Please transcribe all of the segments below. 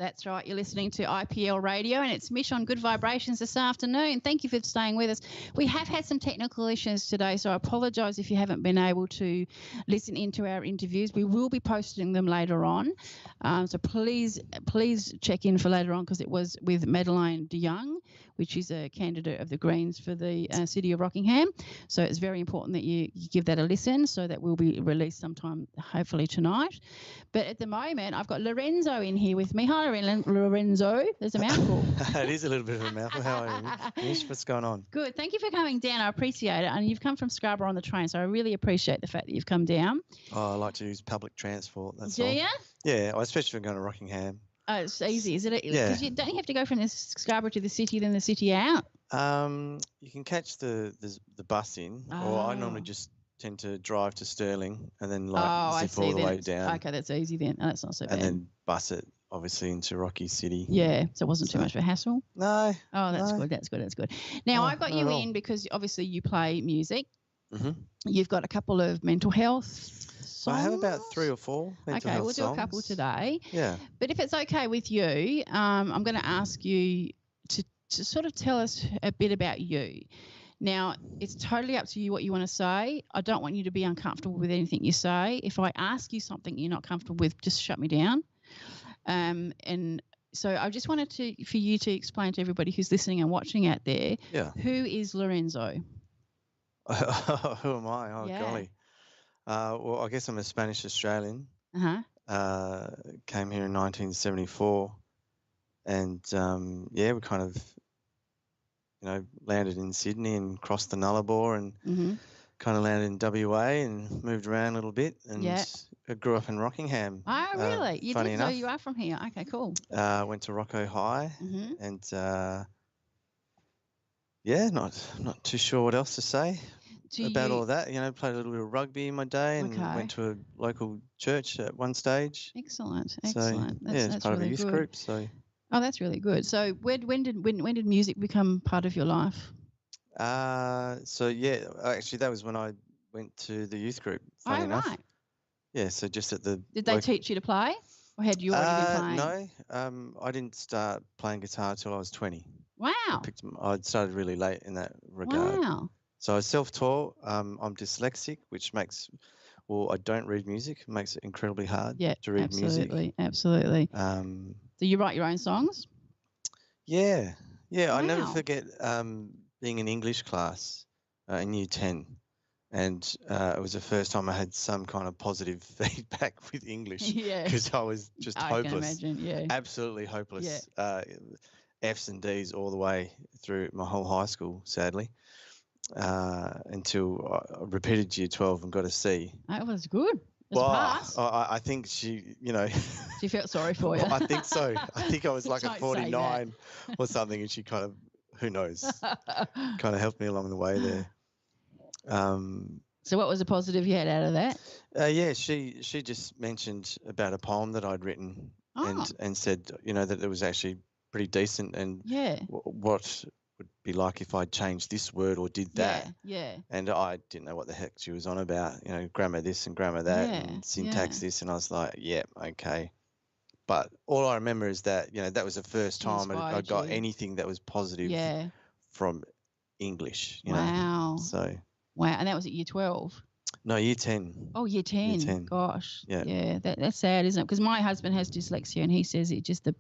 That's right. You're listening to IPL Radio, and it's Mish on Good Vibrations this afternoon. Thank you for staying with us. We have had some technical issues today, so I apologise if you haven't been able to listen into our interviews. We will be posting them later on, so please check in for later on, because it was with Madeleine De Jong, which is a candidate of the Greens for the City of Rockingham. So it's very important that you give that a listen, so that will be released sometime, hopefully tonight. But at the moment, I've got Lorenzo in here with me. Hi, Lorenzo. There's a mouthful. It is a little bit of a mouthful. How are you, Mish? What's going on? Good. Thank you for coming down. I appreciate it. And you've come from Scarborough on the train, so I really appreciate the fact that you've come down. Oh, I like to use public transport. That's Do all. you? Yeah, especially if I'm going to Rockingham. Oh, it's easy, is it? Yeah. Because don't you have to go from the Scarborough to the city, then the city out? You can catch the bus in, or I normally just tend to drive to Stirling and then zip all the way down. Okay, that's easy then. Oh, that's not so bad. And then bus it obviously into Rocky City. Yeah, so it wasn't too much of a hassle. No. Oh, that's good. That's good. That's good. Now I got you in because obviously you play music. Mm-hmm. You've got a couple of mental health songs. I have about 3 or 4 mental health we'll do songs. a couple today. Yeah. But if it's okay with you, I'm going to ask you to sort of tell us a bit about you. Now, it's totally up to you what you want to say. I don't want you to be uncomfortable with anything you say. If I ask you something you're not comfortable with, just shut me down. And so I just wanted for you to explain to everybody who's listening and watching out there, who is Lorenzo? Who am I? Oh, yeah. golly. Well, I guess I'm a Spanish Australian. Uh-huh. Came here in 1974, and we kind of, landed in Sydney and crossed the Nullarbor and kind of landed in WA and moved around a little bit, and I grew up in Rockingham. Oh, really? You funny did? enough. So you are from here. Okay, cool. Went to Rocco High, and not too sure what else to say about all that. Played a little bit of rugby in my day, and went to a local church at one stage. Excellent. So, that's part really of a youth group. So. Oh, that's really good. So when did music become part of your life? Actually that was when I went to the youth group, funny enough. Right. Yeah, so just at the... Did they teach you to play, or had you already been playing? No, I didn't start playing guitar till I was 20. Wow. I'd started really late in that regard. Wow. So I was self-taught. I'm dyslexic, which makes... Well, I don't read music. It makes it incredibly hard to read music. Absolutely. So you write your own songs? Yeah. Wow. I never forget being in English class in Year 10. And it was the first time I had some kind of positive feedback with English, because I was just hopeless. I can imagine, Absolutely hopeless. F's and D's all the way through my whole high school, sadly, until I repeated Year 12 and got a C. That was good. I think she, She felt sorry for you. I think so. I think I was like a 49 or something, and she kind of, who knows, kind of helped me along the way there. So what was the positive you had out of that? She just mentioned about a poem that I'd written and said, that it was actually pretty decent, and what would be like if I changed this word or did that. Yeah. And I didn't know what the heck she was on about, grammar this and grammar that and syntax this, and I was like, okay. But all I remember is that, that was the first time I got anything that was positive from English. Wow. So. Wow, and that was at Year 12? No, Year 10. Oh, Year 10. Year 10. Gosh. Yeah. That's sad, isn't it? Because my husband has dyslexia, and he says it just the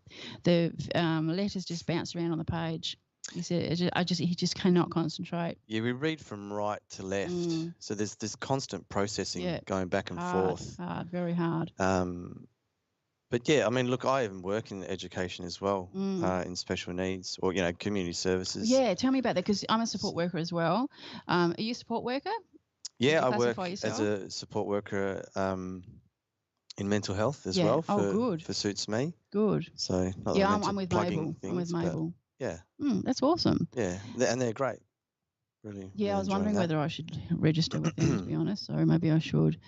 letters just bounce around on the page. He said he just cannot concentrate. Yeah, we read from right to left, so there's this constant processing going back and forth. Hard, very hard. But yeah, I mean, look, I even work in education as well, in special needs or, community services. Yeah, tell me about that, because I'm a support worker as well. Are you a support worker? Yeah, I work as a support worker in mental health as well for Suits Me. Good. So I'm with Mabel. I'm with Mabel. Yeah. That's awesome. Yeah, and they're great. Really. Yeah, I was wondering whether I should register with them, to be honest, or maybe I should.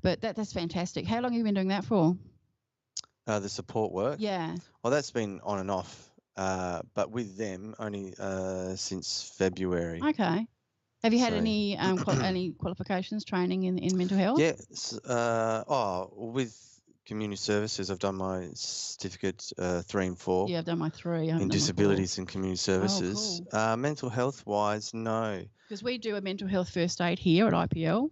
But that's fantastic. How long have you been doing that for? The support work? Yeah. Well, that's been on and off, but with them only since February. Okay. Have you had any any qualifications, training in mental health? Yes. With community services. I've done my certificate 3 and 4. Yeah, I've done my 3. In disabilities and community services. Oh, cool. Mental health wise, no. Because we do a mental health first aid here at IPL.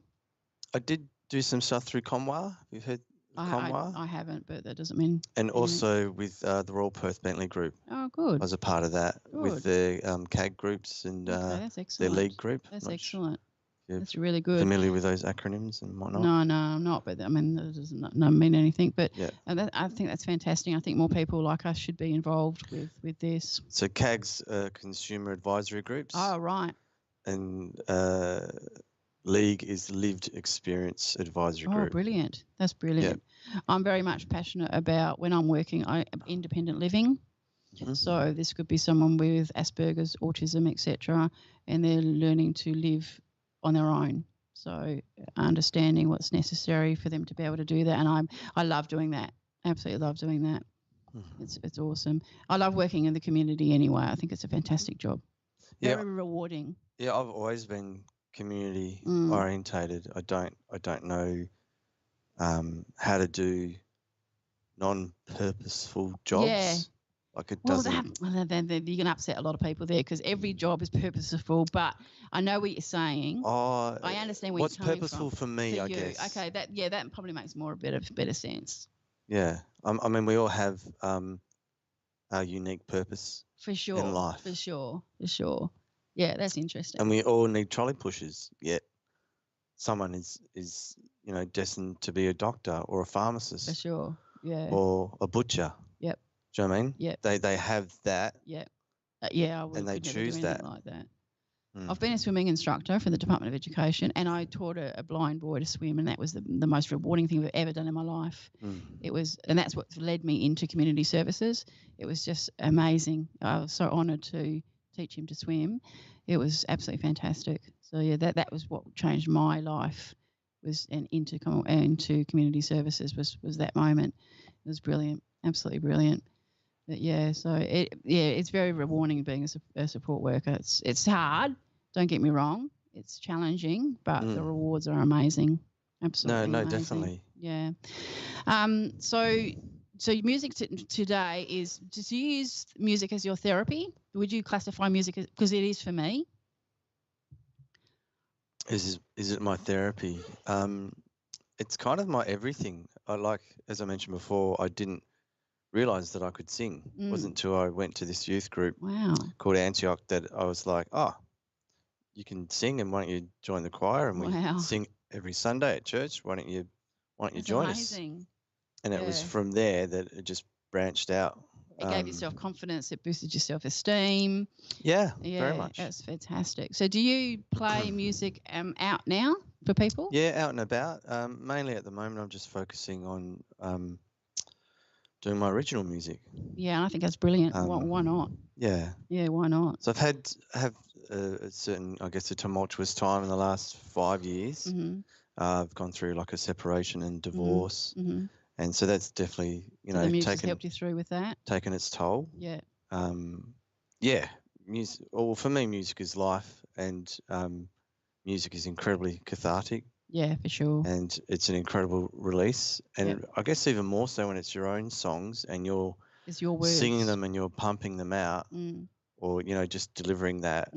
I did do some stuff through Comwa. You've heard Comwa? I haven't, but that doesn't mean. And also with the Royal Perth Bentley group. Oh, good. I was a part of that with the CAG groups and that's their league group. That's excellent. That's really good. Familiar with those acronyms and whatnot? No, I'm not. But I mean, that doesn't mean anything. But I think that's fantastic. I think more people like us should be involved with this. So CAG's consumer advisory groups. Oh, right. And League is Lived Experience Advisory Group. Oh, brilliant. That's brilliant. Yeah. I'm very much passionate about when I'm working, independent living. Mm-hmm. So this could be someone with Asperger's, autism, etc., and they're learning to live on their own. So understanding what's necessary for them to be able to do that. And I love doing that. Absolutely love doing that. Mm-hmm. It's awesome. I love working in the community anyway. I think it's a fantastic job. Very rewarding. Yeah, I've always been community orientated. I don't know how to do non-purposeful jobs. Yeah. Like it doesn't. You can upset a lot of people there because every job is purposeful. But I know what you're saying. Oh, I understand where what's you're coming purposeful from. for me, I guess. Okay, that probably makes more a better sense. Yeah, I mean we all have our unique purpose. For sure. In life. For sure. Yeah, that's interesting. And we all need trolley pushers. Yet someone is destined to be a doctor or a pharmacist. For sure. Yeah. Or a butcher. Yep. Do you know what I mean? Yep. They have that. Yep. Yeah, and they choose that. Like that. I've been a swimming instructor for the Department of Education, and I taught a blind boy to swim, and that was the most rewarding thing I've ever done in my life. It was, and that's what led me into community services. It was just amazing. I was so honoured to teach him to swim. It was absolutely fantastic. So yeah, that was what changed my life. Into community services was that moment. It was brilliant, absolutely brilliant. But yeah, so it's very rewarding being a support worker. It's hard. Don't get me wrong. It's challenging, but the rewards are amazing. Absolutely. No, amazing. Definitely. Yeah. So music today is. Do you use music as your therapy? Would you classify music because it is for me? Is it my therapy? It's kind of my everything. As I mentioned before, I didn't realised that I could sing. It wasn't until I went to this youth group called Antioch that I was like, oh, you can sing, and why don't you join the choir? And we sing every Sunday at church. Why don't you join amazing. Us? And it was from there that it just branched out. It gave you self-confidence. It boosted your self-esteem. Yeah, very much. That's fantastic. So do you play music out now for people? Yeah, out and about. Mainly at the moment I'm just focusing on doing my original music. Yeah, I think that's brilliant. Why not? Yeah. Yeah, why not? So I've have a certain, I guess, a tumultuous time in the last 5 years. Mm-hmm. I've gone through like a separation and divorce. Mm-hmm. And so that's definitely, the music's helped you through with that. Taken its toll. Yeah. Yeah. Music. Well, for me, music is life, and music is incredibly cathartic. Yeah, for sure. And it's an incredible release. And I guess even more so when it's your own songs and you're singing them and you're pumping them out, or, just delivering that.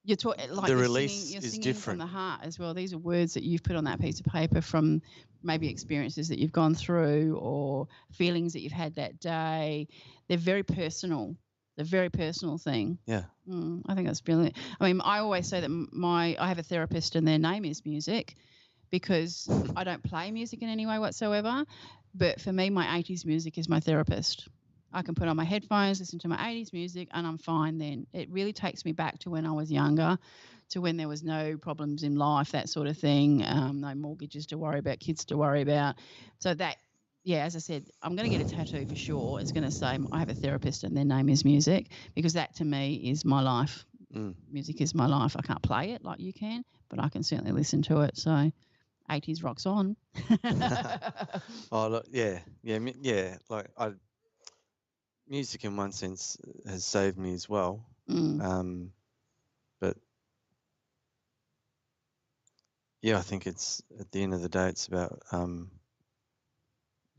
You're talking like the release you're is singing different from the heart as well. These are words that you've put on that piece of paper from maybe experiences that you've gone through or feelings that you've had that day. They're very personal. The very personal thing. Yeah. I think that's brilliant. I mean, I always say that I have a therapist and their name is music because I don't play music in any way whatsoever. But for me, my 80s music is my therapist. I can put on my headphones, listen to my 80s music, and I'm fine then. It really takes me back to when I was younger, to when there was no problems in life, that sort of thing, no mortgages to worry about, kids to worry about. So that, as I said, I'm going to get a tattoo for sure. It's going to say I have a therapist and their name is music, because that to me is my life. Music is my life. I can't play it like you can, but I can certainly listen to it. So 80s rocks on. Oh, look, yeah. Like music in one sense has saved me as well. But Yeah, I think it's at the end of the day, it's about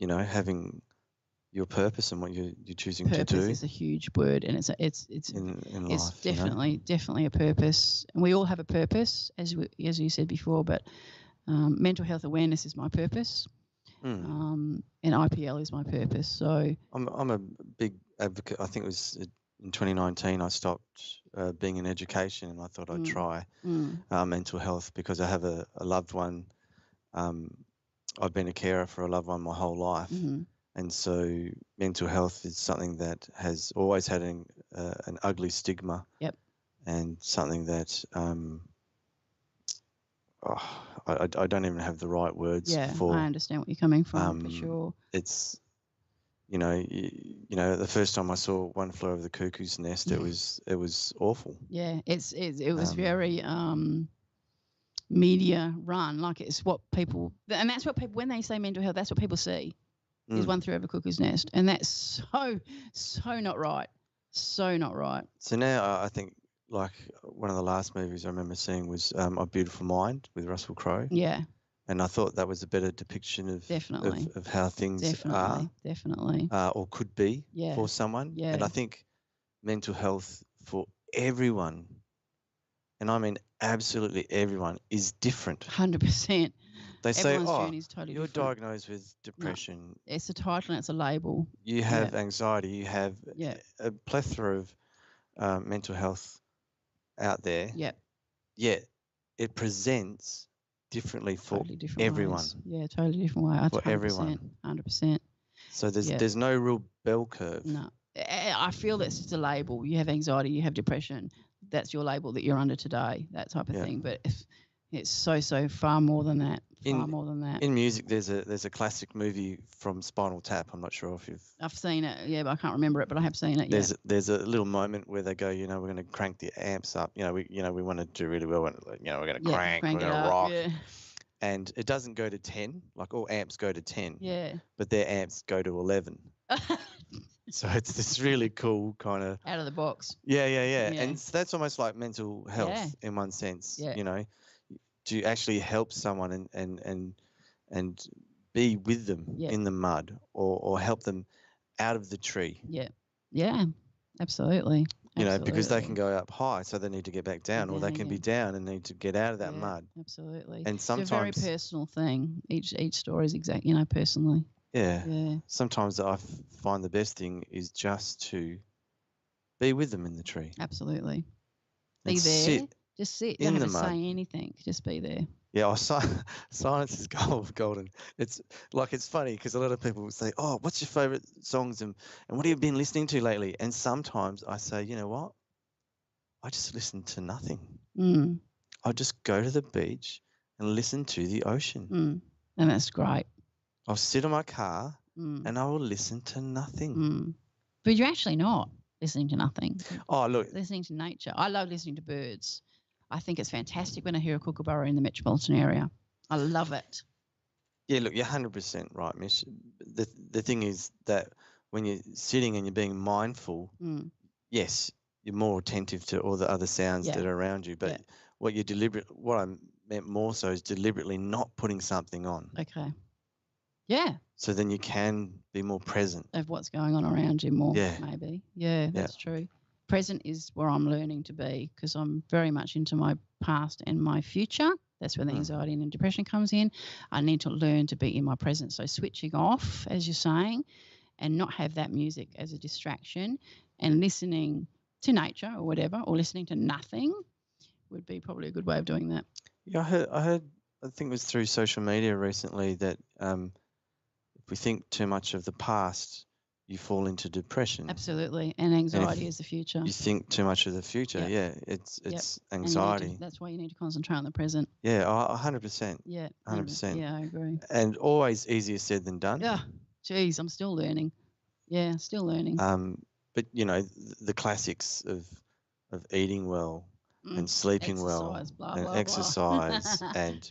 having your purpose and what you're choosing to do. Purpose is a huge word, and it's in life, definitely a purpose, and we all have a purpose, as you said before. But mental health awareness is my purpose, and IPL is my purpose. So I'm a big advocate. I think it was in 2019 I stopped being in education, and I thought I'd try mental health because I have a loved one. I've been a carer for a loved one my whole life. And so mental health is something that has always had an ugly stigma. Yep. And something that I don't even have the right words for. I understand what you're coming from, for sure. It's, the first time I saw One Flew Over the Cuckoo's Nest, it was awful. Yeah, it was very media run. Like, it's what people, and that's what people, when they say mental health, that's what people see. Is One Flew Over the Cuckoo's Nest, and that's so not right. So not right. So now I think, like, one of the last movies I remember seeing was A Beautiful Mind with Russell Crowe. Yeah. And I thought that was a better depiction of how things are. Definitely. Or could be for someone. Yeah. And I think mental health for everyone, and I mean absolutely everyone, is different. 100%. They say, journey is totally you're different. diagnosed with depression. No, it's a title and it's a label. You have anxiety. You have a plethora of mental health out there. Yep. Yet it presents differently for everyone. Ways. Yeah, totally different way. For 100%, everyone. 100%. So there's no real bell curve. No. I feel that's just a label. You have anxiety, you have depression. That's your label that you're under today, that type of thing. But it's so far more than that. More than that. In music, there's a classic movie from Spinal Tap. I'm not sure if I've seen it, but I can't remember it. But I have seen it. There's a little moment where they go, we're going to crank the amps up. We want to do really well. We're going to crank we're going to rock. Yeah. And it doesn't go to 10. Like, all amps go to 10. Yeah. But their amps go to 11. So it's this really cool kind of out of the box. Yeah. And that's almost like mental health in one sense. Yeah. To actually help someone and be with them in the mud or help them out of the tree. Yeah, absolutely. Because they can go up high, so they need to get back down, or they can be down and need to get out of that mud. Absolutely. And sometimes it's a very personal thing. Each story is exact, personally. Yeah. Sometimes I find the best thing is just to be with them in the tree. Absolutely. Be there. Just sit. You don't have to say anything. Just be there. Yeah, silence is golden. It's funny because a lot of people say, "Oh, what's your favorite songs and what have you been listening to lately?" And sometimes I say, "You know what? I just listen to nothing. I just go to the beach and listen to the ocean." And that's great. I'll sit in my car and I will listen to nothing. But you're actually not listening to nothing. Oh, look. Listening to nature. I love listening to birds. I think it's fantastic when I hear a kookaburra in the metropolitan area. I love it. Yeah, look, you're 100% right, Mish. The thing is that when you're sitting and you're being mindful, yes, you're more attentive to all the other sounds that are around you. But what I meant more so is deliberately not putting something on. Okay. Yeah. So then you can be more present of what's going on around you more. Maybe. Yeah, that's true. Present is where I'm learning to be because I'm very much into my past and my future. That's where the anxiety and depression comes in. I need to learn to be in my present. So switching off, as you're saying, and not have that music as a distraction and listening to nature or whatever, or listening to nothing would be probably a good way of doing that. Yeah, I heard, I think it was through social media recently that if we think too much of the past, you fall into depression. Absolutely. And anxiety is the future. You think too much of the future. It's anxiety. That's why you need to concentrate on the present. Yeah, 100%. Yeah. 100%. Yeah, I agree. And always easier said than done. Yeah. Geez, I'm still learning. Yeah, still learning. But the classics of eating well and sleeping well and exercise and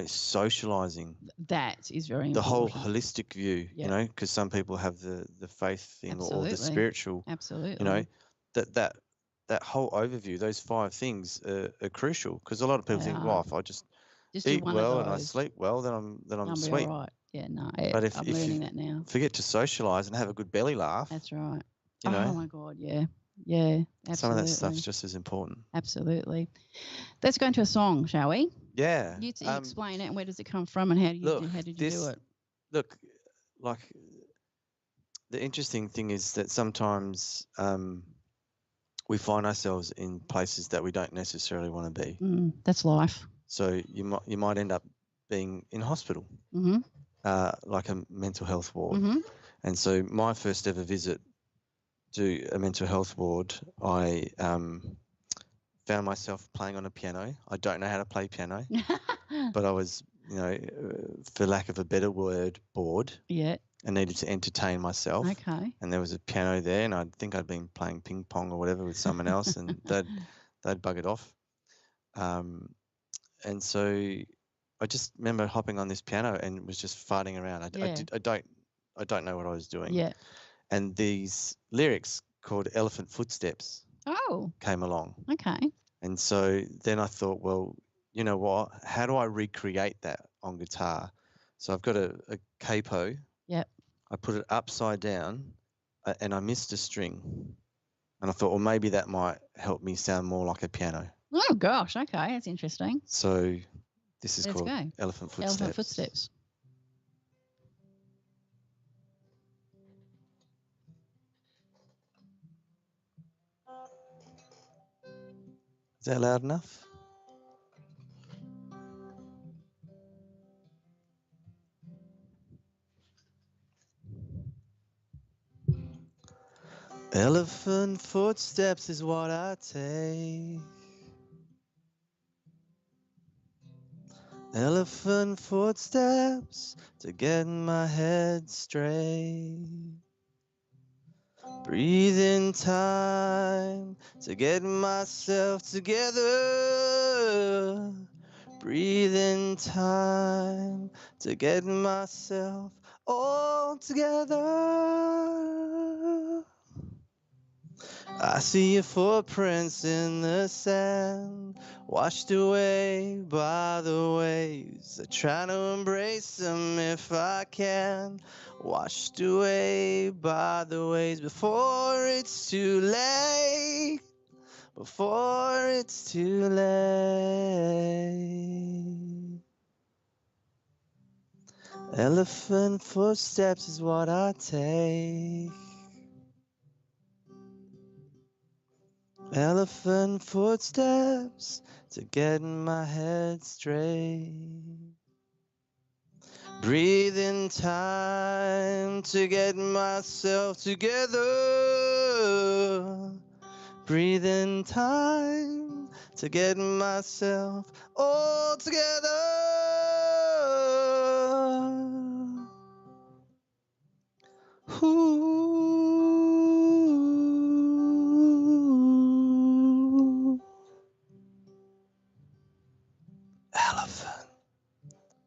socializing. That is very important. The whole holistic view, because some people have the faith thing or the spiritual. Absolutely. That whole overview, those 5 things are crucial because a lot of people think, well, if I just Just eat do one well of and I those. sleep well, then I'm I'll sweet. be all right. Yeah, no. But if I'm if learning you that now. forget to socialise and have a good belly laugh, that's right. You know, oh my God, yeah, yeah, absolutely. Some of that stuff's just as important. Absolutely. Let's go into a song, shall we? Yeah. You explain it, and where does it come from, and how did you do it? Look, like the interesting thing is that sometimes we find ourselves in places that we don't necessarily want to be. That's life. So you might end up being in hospital, like a mental health ward. And so my first ever visit to a mental health ward, I found myself playing on a piano. I don't know how to play piano, but I was, for lack of a better word, bored. Yeah. And needed to entertain myself. Okay. And there was a piano there, and I think I'd been playing ping pong or whatever with someone else, and they'd buggered off. And so I just remember hopping on this piano and was just farting around. I don't know what I was doing. Yeah. And these lyrics called Elephant Footsteps came along. Okay. And so then I thought, well, you know what? How do I recreate that on guitar? So I've got a capo. Yep. I put it upside down and I missed a string. And I thought, well, maybe that might help me sound more like a piano. Oh, gosh. Okay. That's interesting. So this is called Elephant Footsteps. Elephant Footsteps. Is that loud enough? Elephant footsteps is what I take. Elephant footsteps to get my head straight. Breathe in time to get myself together. Breathe in time to get myself all together. I see your footprints in the sand, washed away by the waves. I try to embrace them if I can, washed away by the waves before it's too late, before it's too late. Elephant footsteps is what I take. Elephant footsteps to get my head straight. Breathe in time to get myself together. Breathe in time to get myself all together. Ooh.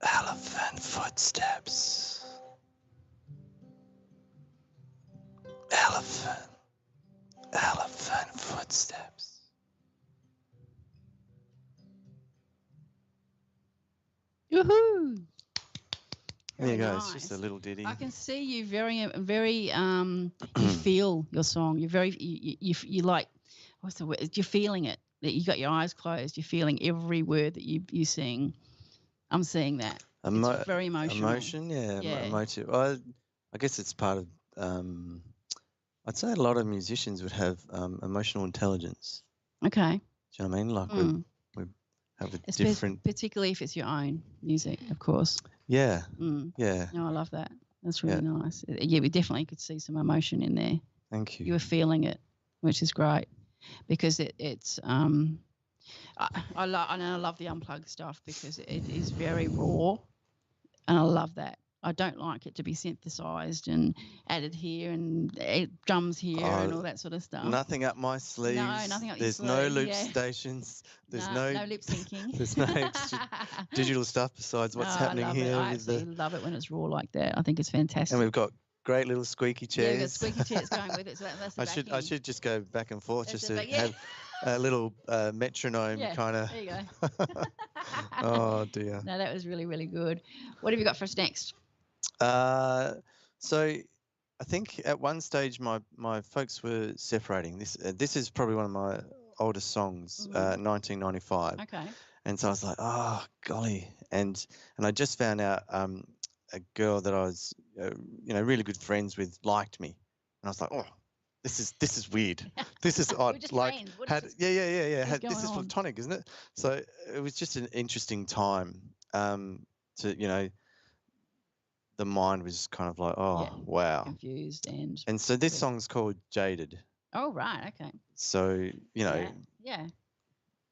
Elephant footsteps. Elephant footsteps. Woohoo! There you go. Nice. It's just a little ditty. I can see you very you feel your song. You're very you like, what's the word? You're feeling it. That you got your eyes closed. You're feeling every word that you sing. I'm seeing that. It's very emotional. Emotion, yeah. Emotive. I guess it's part of. I'd say a lot of musicians would have emotional intelligence. Okay. Do you know what I mean? Like we have a different. Particularly if it's your own music, of course. Yeah. Yeah. No, I love that. That's really nice. Yeah, we definitely could see some emotion in there. Thank you. You were feeling it, which is great, because it's I love the unplugged stuff because it is very raw, and I love that. I don't like it to be synthesized and added here and drums here and all that sort of stuff. Nothing up my sleeves. No, nothing up your sleeves. There's no loop stations. There's no lip syncing. There's no digital stuff besides what's happening here. I absolutely love it when it's raw like that. I think it's fantastic. And we've got great little squeaky chairs. Yeah, we've got squeaky chairs going with it. So that's I should just go back and forth just to have a little metronome kind of. There you go. Oh dear. No, that was really, really good. What have you got for us next? So I think at one stage my folks were separating. This is probably one of my oldest songs, 1995. Okay. And so I was like, oh golly, and I just found out a girl that I was really good friends with liked me, and I was like, oh, this is weird. This is odd. Just like yeah. this is platonic, isn't it? So it was just an interesting time. To the mind was kind of like, oh wow, confused and so this song's called Jaded. Oh right, okay. So yeah.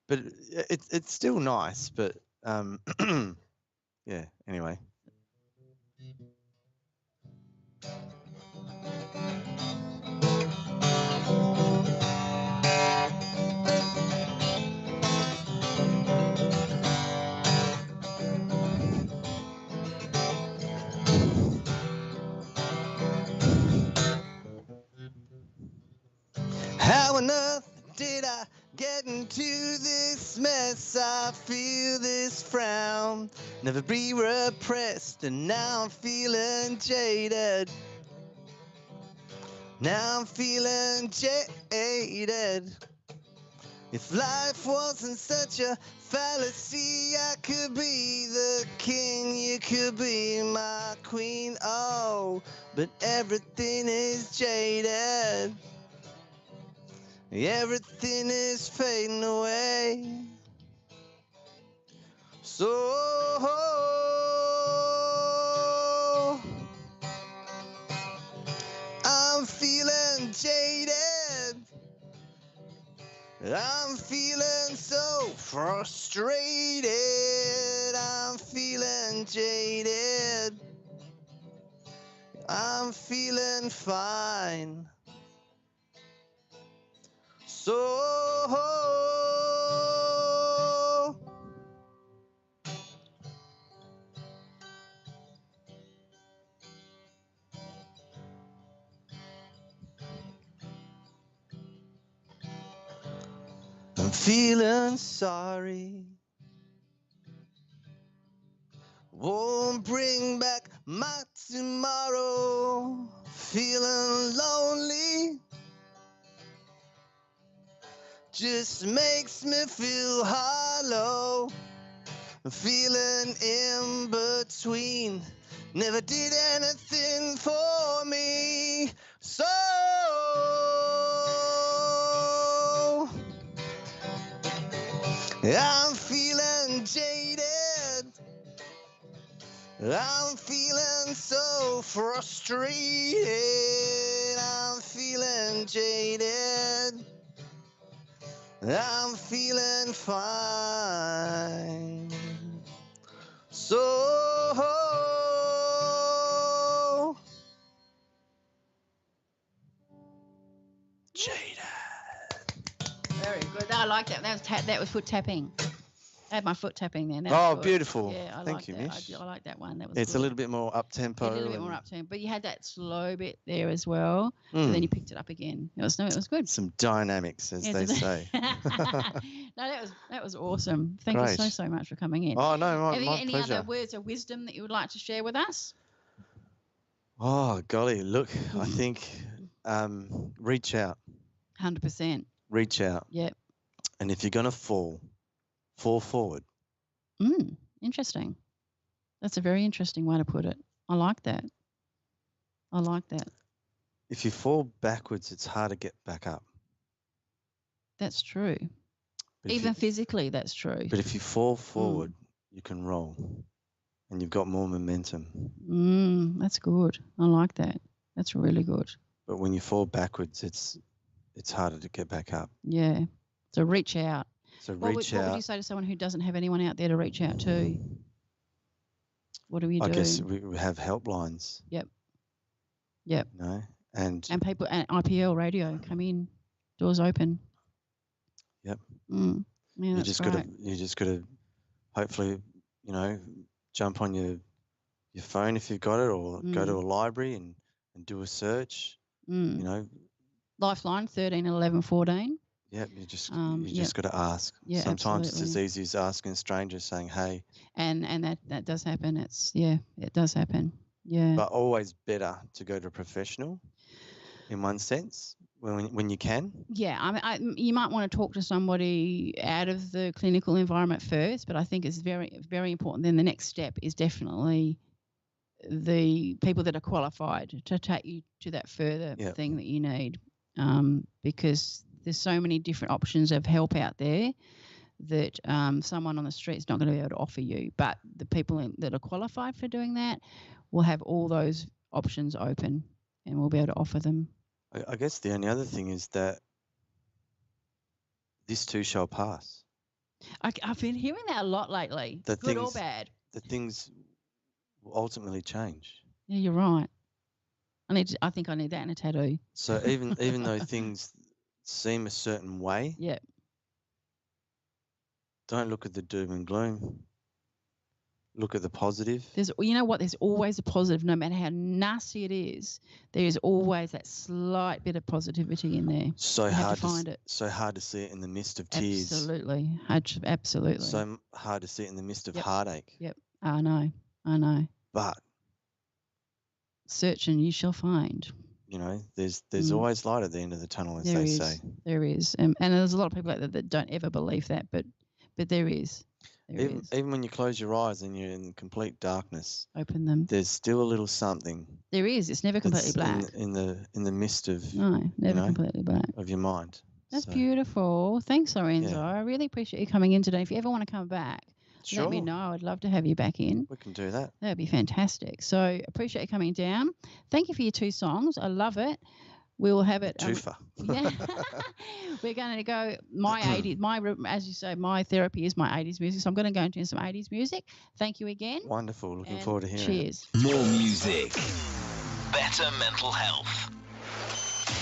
But it's still nice, but yeah. Anyway. How on earth did I get into this mess? I feel this frown, never be repressed, and now I'm feeling jaded. Now I'm feeling jaded. If life wasn't such a fallacy, I could be the king, you could be my queen. Oh, but everything is jaded. Everything is fading away. So I'm feeling jaded. I'm feeling so frustrated. I'm feeling jaded. I'm feeling fine. So I'm feeling sorry. Won't bring back my tomorrow. Feeling lonely. Just makes me feel hollow. Feeling in between. Never did anything for me. So I'm feeling jaded. I'm feeling so frustrated. I'm feeling jaded. I'm feeling fine. So jaded. Very good. I like that. That was foot tapping. I had my foot tapping there. Oh, beautiful. Yeah, Thank you, Mish. I like that one. That was It's good. a little bit more up-tempo. Yeah, a little bit more up-tempo. But you had that slow bit there as well. But then you picked it up again. It was good. Some dynamics, as they say. No, that was awesome. Thank you so much for coming in. Oh, no, my pleasure. Any pleasure. other words of wisdom that you would like to share with us? Oh, golly, look, I think reach out. 100%. Reach out. Yep. And if you're going to fall forward. Interesting. That's a very interesting way to put it. I like that. If you fall backwards, it's hard to get back up. That's true. Even physically, that's true. But if you fall forward, you can roll. And you've got more momentum. That's good. I like that. That's really good. But when you fall backwards, it's harder to get back up. Yeah. So reach out. What would you say to someone who doesn't have anyone out there to reach out to? What do we do? I guess we have helplines. Yep. No, and people at IPL radio come in, doors open. Yep. Yeah, you just gotta hopefully, jump on your phone if you've got it, or go to a library and do a search. Lifeline 13 11 14. Yep, you just got to ask. Yeah, sometimes absolutely. it's as easy as asking strangers, saying, "Hey." And that does happen. It does happen. Yeah. But always better to go to a professional, in one sense, when you can. Yeah, you might want to talk to somebody out of the clinical environment first, but I think it's very, very important. Then the next step is definitely the people that are qualified to take you to that further thing that you need, because there's so many different options of help out there that someone on the street is not going to be able to offer you. But the people that are qualified for doing that will have all those options open, and we'll be able to offer them. I guess the only other thing is that this too shall pass. I've been hearing that a lot lately, good or bad. The things will ultimately change. Yeah, you're right. I think I need that in a tattoo. So even though things seem a certain way, don't look at the doom and gloom. Look at the positive. You know what? There's always a positive, no matter how nasty it is. There is always that slight bit of positivity in there. So hard to find it. So hard to see it in the midst of tears. Absolutely, absolutely. So hard to see it in the midst of heartache. Yep, I know. But search and you shall find. You know, there's always light at the end of the tunnel, as they say. There is, and there's a lot of people out there that don't ever believe that, but there is. Even when you close your eyes and you're in complete darkness, open them. There's still a little something. There is. It's never completely black. In the midst of never completely black of your mind. That's beautiful. Thanks, Lorenzo. I really appreciate you coming in today. If you ever want to come back, let me know. I'd love to have you back in. We can do that. That'd be fantastic. So appreciate you coming down. Thank you for your 2 songs. I love it. We will have it. Twofer. Yeah. We're going to go my 80s. As you say, my therapy is my 80s music. So I'm going to go into some 80s music. Thank you again. Wonderful. Looking forward to hearing cheers. it. More music. Better mental health.